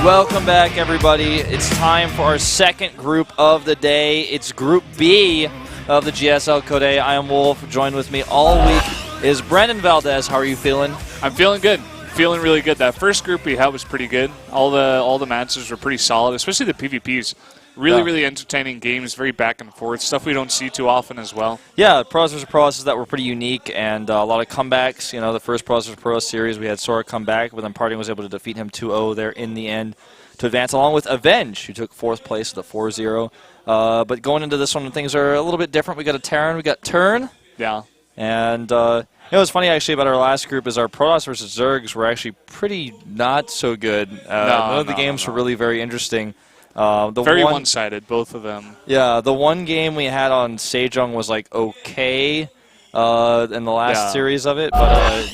Welcome back, everybody. It's time for our second group of the day. It's Group B of the GSL Code A. I am Wolf. Joined with me all week is Brendan Valdez. How are you feeling? I'm feeling good. Feeling really good. That first group we had was pretty good. All the matches were pretty solid, especially the PvPs. Really entertaining games, very back and forth, stuff we don't see too often as well. Yeah, Pros vs. Pros that were pretty unique, and a lot of comebacks. You know, the first Pros vs. Pros series, we had Sora come back, but then Parting was able to defeat him 2-0 there in the end to advance, along with Avenge, who took 4th place with a 4-0. But going into this one, things are a little bit different. We got a Terran, we got Turn. Yeah. And you know what's funny actually about our last group is our Protoss versus Zergs were actually pretty not so good. None of the games were really very interesting. Very one-sided, both of them. Yeah, the one game we had on Sejong was like okay in the last series of it, but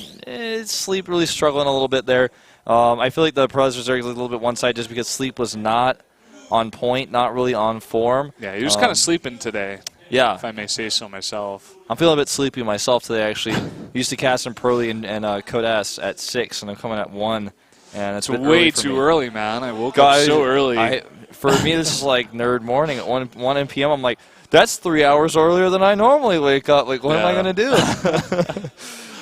Sleep really struggling a little bit there. I feel like the Protoss versus Zergs was a little bit one-sided just because Sleep was not on point, not really on form. Yeah, he was kind of sleeping today. Yeah. If I may say so myself. I'm feeling a bit sleepy myself today, actually. Used to cast in Pro League and Code S at 6, and I'm coming at 1. And it's way too early, man. I woke up so early. For me, this is like nerd morning at 1 p.m. I'm like, that's 3 hours earlier than I normally wake up. Like, what am I going to do?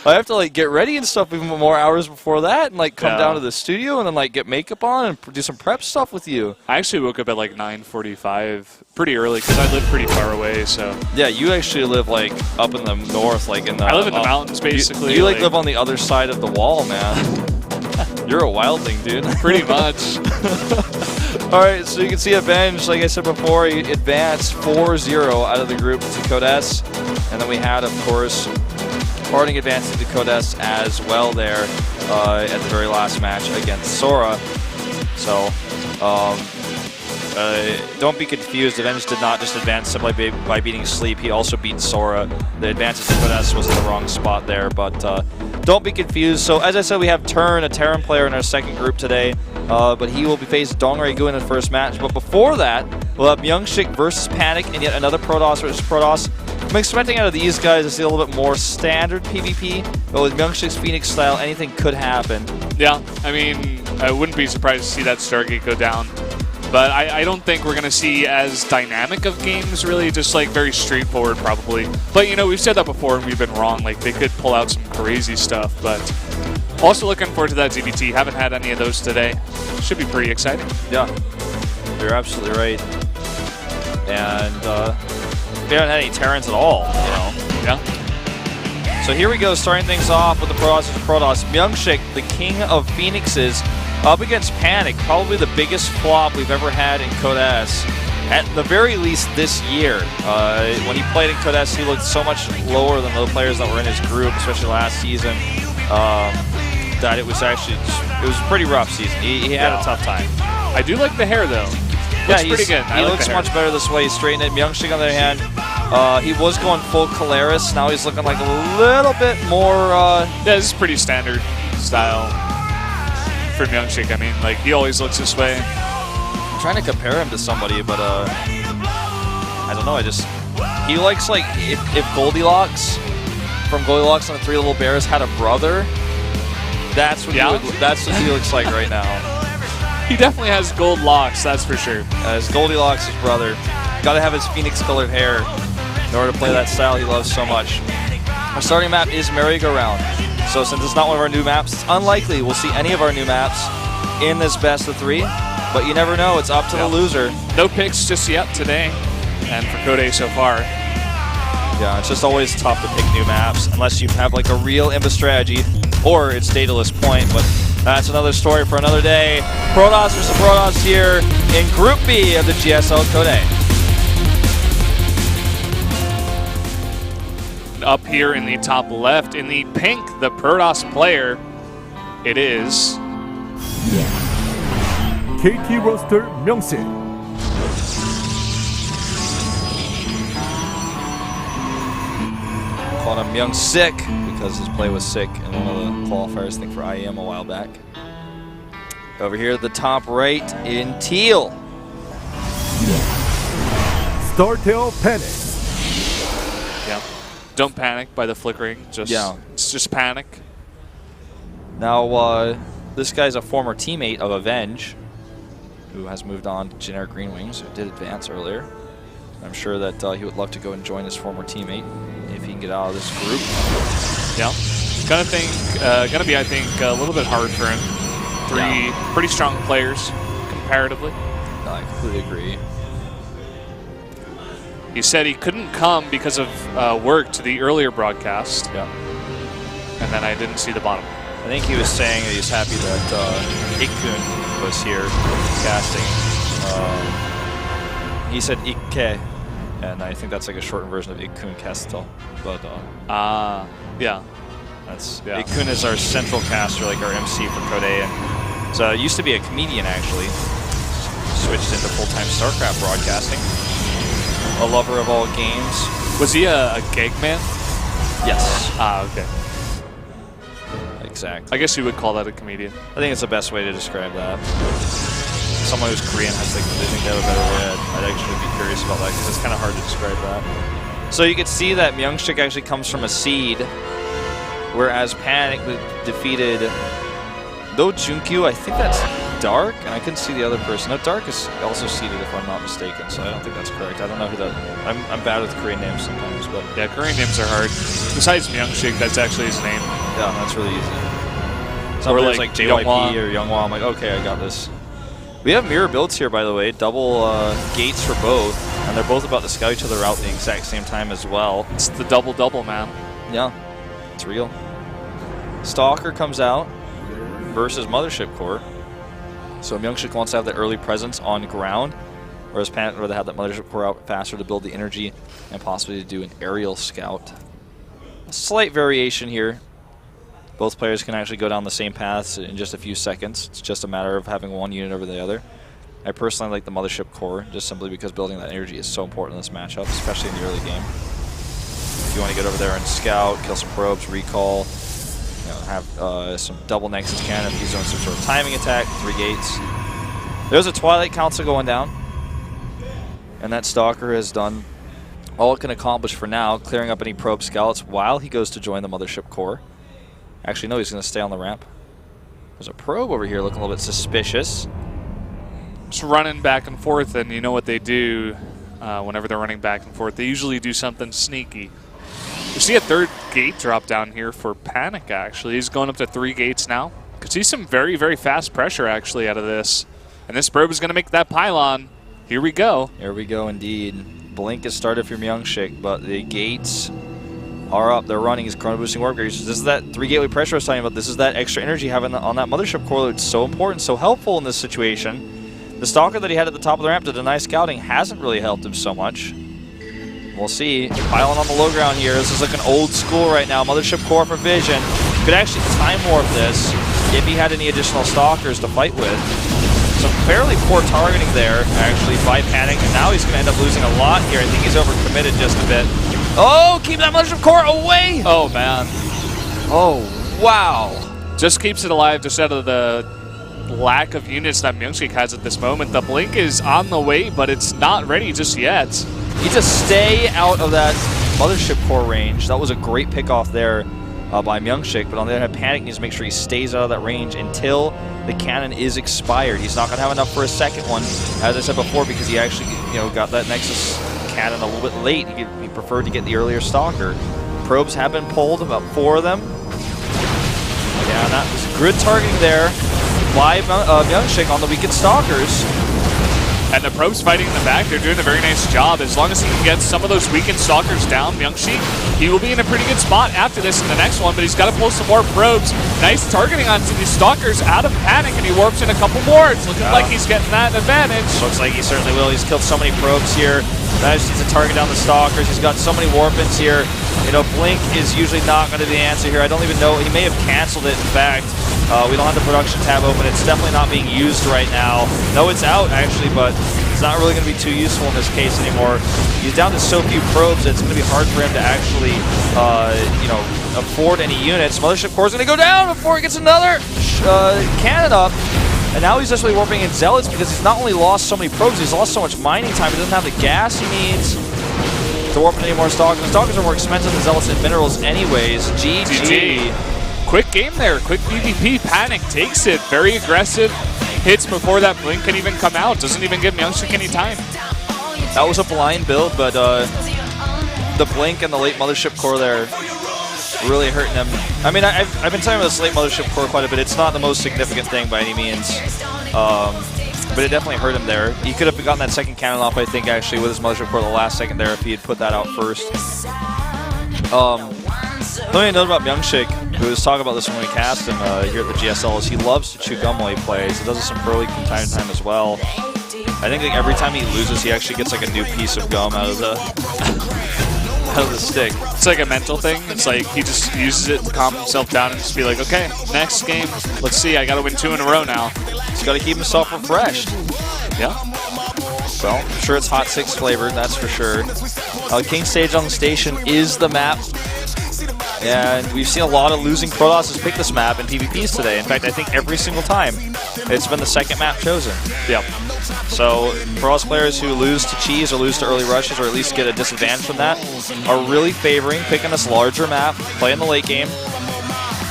I have to like get ready and stuff even more hours before that and like come down to the studio and then like get makeup on and do some prep stuff with you. I actually woke up at like 9:45, pretty early because I live pretty far away. So yeah, you actually live like up in the north, like in the. I live in the mountains, basically. You like live on the other side of the wall, man. You're a wildling, dude. Pretty much. All right, so you can see Avenge, like I said before, he advanced 4-0 out of the group to Code S. And then we had, of course, Parting advancing to Code S as well there at the very last match against Sora. So, don't be confused. Avenge did not just advance simply by beating Sleep. He also beat Sora. The advantage to Code S was in the wrong spot there, but don't be confused. So, as I said, we have Turn, a Terran player in our second group today, but he will be facing Dongray-gu in the first match. But before that, we'll have MyuNgSiK versus Panic and yet another Protoss versus Protoss. I'm expecting out of these guys to see a little bit more standard PvP, but with MyuNgSiK's Phoenix style, anything could happen. Yeah, I mean, I wouldn't be surprised to see that Stargate go down. But I don't think we're going to see as dynamic of games, really, just like very straightforward probably. But, you know, we've said that before and we've been wrong. Like, they could pull out some crazy stuff. But also looking forward to that ZBT. Haven't had any of those today. Should be pretty exciting. Yeah, you're absolutely right. And we haven't had any Terrans at all, you know. Yeah. So here we go, starting things off with the Protoss versus Protoss. MyuNgSiK, the king of Phoenixes, up against Panic, probably the biggest flop we've ever had in Code S. At the very least this year. When he played in Code S, he looked so much lower than the players that were in his group, especially last season, that it was a pretty rough season. He had a tough time. I do like the hair, though. Yeah, pretty good. He looks much better this way. He's straightened it. MyuNgSiK, on the other hand, he was going full Caleris. Now he's looking like a little bit more... yeah, this is pretty standard style for MyuNgSiK. I mean, like, he always looks this way. I'm trying to compare him to somebody, but I don't know. He likes, like, if Goldilocks from Goldilocks and the Three Little Bears had a brother, that's what he looks like right now. He definitely has gold locks, that's for sure. His Goldilocks' brother. Got to have his Phoenix-colored hair in order to play that style he loves so much. Our starting map is Merry-Go-Round. So since it's not one of our new maps, it's unlikely we'll see any of our new maps in this best of 3. But you never know. It's up to the loser. No picks just yet today, and for Code A so far. Yeah, it's just always tough to pick new maps unless you have like a real Imba strategy or it's Daedalus Point. But that's another story for another day. Protoss versus Protoss here in Group B of the GSL Code A. Up here in the top left, in the pink, the Protoss player, it is... KT roster MyuNgSiK. Calling him MyuNgSiK because his play was sick in one of the qualifiers, I think for IEM a while back. Over here at the top right in teal. StarTale Panic. Yeah. Don't panic by the flickering. It's just panic. Now, this guy's a former teammate of Avenge. who has moved on to generic Green Wings, who did advance earlier. I'm sure that he would love to go and join his former teammate if he can get out of this group. Yeah, gonna be, I think, a little bit hard for him. Three pretty strong players comparatively. No, I completely agree. He said he couldn't come because of work to the earlier broadcast. Yeah. And then I didn't see the bottom. I think he was saying that he's happy that Ikkun was here casting. He said Ikke, and I think that's like a shortened version of Ikkun Kestel. But yeah. That's Ikkun is our central caster, like our MC for Code A, and so used to be a comedian actually. Switched into full-time StarCraft broadcasting. A lover of all games. Was he a gag man? Yes. Okay. Exactly. I guess you would call that a comedian. I think it's the best way to describe that. Someone who's Korean has like, they think they have a better way. I'd actually be curious about that because it's kind of hard to describe that. So you can see that MyuNgSiK actually comes from a seed, whereas Panic defeated though Junkyu. I think that's Dark, and I couldn't see the other person. No, Dark is also seeded if I'm not mistaken, so I don't think that's correct. I don't know who that. I'm bad with Korean names sometimes, but yeah, Korean names are hard. Besides MyuNgSiK, that's actually his name. Yeah, that's really easy. Sometimes like JYP or Younghwa, I'm like, okay, I got this. We have mirror builds here, by the way. Double gates for both, and they're both about to scout each other out at the exact same time as well. It's the double-double, man. Yeah, it's real. Stalker comes out versus Mothership Core. So MyuNgSiK wants to have the early presence on ground, whereas Panic would rather have that Mothership Core out faster to build the energy and possibly to do an aerial scout. A slight variation here. Both players can actually go down the same paths in just a few seconds. It's just a matter of having one unit over the other. I personally like the Mothership Core, just simply because building that energy is so important in this matchup, especially in the early game. If you want to get over there and scout, kill some probes, recall, you know, have some double Nexus cannon if he's doing some sort of timing attack, 3 gates. There's a Twilight Council going down, and that Stalker has done all it can accomplish for now, clearing up any probe scouts while he goes to join the Mothership Core. Actually, no, he's going to stay on the ramp. There's a probe over here looking a little bit suspicious. Just running back and forth, and you know what they do whenever they're running back and forth. They usually do something sneaky. You see a 3rd gate drop down here for Panic, actually. He's going up to 3 gates now. Could see some very, very fast pressure, actually, out of this. And this probe is going to make that pylon. Here we go. Here we go, indeed. Blink has started for MyuNgSiK, but the gates are up. They're running his chrono boosting warp gauge. This is that 3 gateway pressure I was talking about. This is that extra energy having on that Mothership Core that's so important, so helpful in this situation. The Stalker that he had at the top of the ramp to deny scouting hasn't really helped him so much. We'll see. Pylon on the low ground here. This is looking old school right now. Mothership Core for vision. Could actually time warp this if he had any additional Stalkers to fight with. Some fairly poor targeting there, actually, by Panic, and now he's going to end up losing a lot here. I think he's overcommitted just a bit. Oh, keep that Mothership Core away! Oh, man. Oh, wow. Just keeps it alive just out of the lack of units that MyuNgSiK has at this moment. The Blink is on the way, but it's not ready just yet. Need to stay out of that Mothership Core range. That was a great pickoff there by MyuNgSiK, but on the other hand, Panic needs to make sure he stays out of that range until the cannon is expired. He's not going to have enough for a second one, as I said before, because he actually got that Nexus cannon a little bit late. He preferred to get the earlier Stalker. Probes have been pulled, about 4 of them. Yeah, that was good targeting there by MyuNgSiK on the weakened Stalkers. And the probes fighting in the back, they're doing a very nice job. As long as he can get some of those weakened Stalkers down, MyuNgSiK, he will be in a pretty good spot after this in the next one, but he's got to pull some more probes. Nice targeting onto these Stalkers out of Panic, and he warps in a couple more. It's looking like he's getting that advantage. Looks like he certainly will. He's killed so many probes here. Now he just needs to target down the Stalkers. He's got so many warp-ins here. Blink is usually not going to be the answer here. I don't even know. He may have canceled it, in fact. We don't have the production tab open. It's definitely not being used right now. No, it's out, actually, but it's not really going to be too useful in this case anymore. He's down to so few probes that it's going to be hard for him to actually, afford any units. Mothership Core is going to go down before he gets another cannon up. And now he's just really warping in Zealots because he's not only lost so many probes, he's lost so much mining time. He doesn't have the gas he needs to warp in any more Stalkers. The Stalkers are more expensive than Zealots and minerals anyways. GG. Quick game there. Quick PvP. Panic takes it. Very aggressive. hits before that blink can even come out. Doesn't even give MyuNgSiK any time. That was a blind build, but the blink and the late Mothership core there really hurting them. I mean, I've been talking about this late Mothership core quite a bit. It's not the most significant thing by any means, but it definitely hurt him there. He could have gotten that second cannon off, I think, actually, with his Mothership core the last second there if he had put that out first. Something I know about MyuNgSiK, we was talking about this when we cast him here at the GSL, is he loves to chew gum while he plays. He does this from early from time to time as well. I think like every time he loses, he actually gets like a new piece of gum out of the out of the stick. It's like a mental thing. It's like he just uses it to calm himself down and just be like, okay, next game, let's see, I got to win 2 in a row now. He's got to keep himself refreshed. Yeah. Well, I'm sure it's Hot 6 flavored, that's for sure. King Stage on the Station is the map. And we've seen a lot of losing Protosses pick this map in PvPs today. In fact, I think every single time it's been the second map chosen. Yep. So Protoss players who lose to cheese or lose to early rushes or at least get a disadvantage from that are really favoring picking this larger map, playing the late game.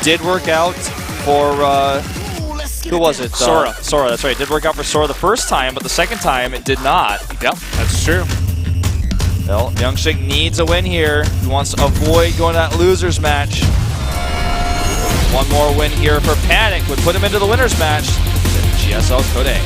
Did work out for, who was it? Sora. Sora, that's right. Did work out for Sora the first time, but the second time it did not. Yep, that's true. Well, MyuNgSiK needs a win here. He wants to avoid going to that loser's match. One more win here for Panic would put him into the winner's match. GSL Code A.